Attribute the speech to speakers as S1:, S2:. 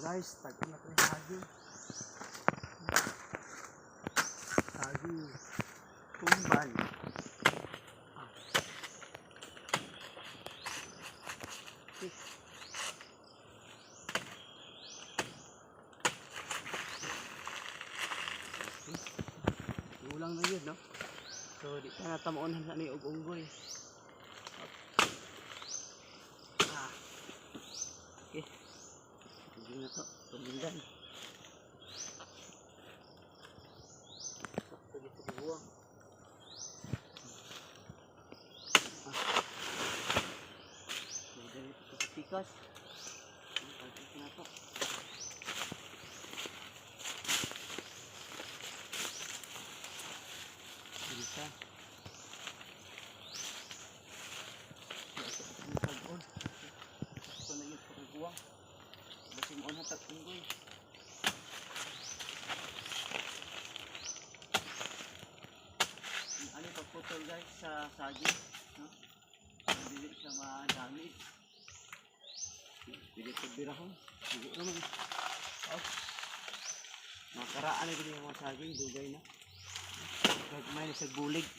S1: guys, tagin na tayo saging. Saging tumbal. Ulang na yun, no? So, di ka natamoon na ni ug-unggoy. Okay. Hindi na to. Tumindan. Sakto dito buwang. So, dito sa tikas. Pagkakit na to. Bisa. Ito na yung pagkukuwang. Basing mo na tatunggoy. Ano yung pagputol guys sa saging, no? Hindi siya madami. Hindi ito birahon. Hindi naman. Makaraan na din yung mga saging. Dugay na. Kahit may nasa bulig.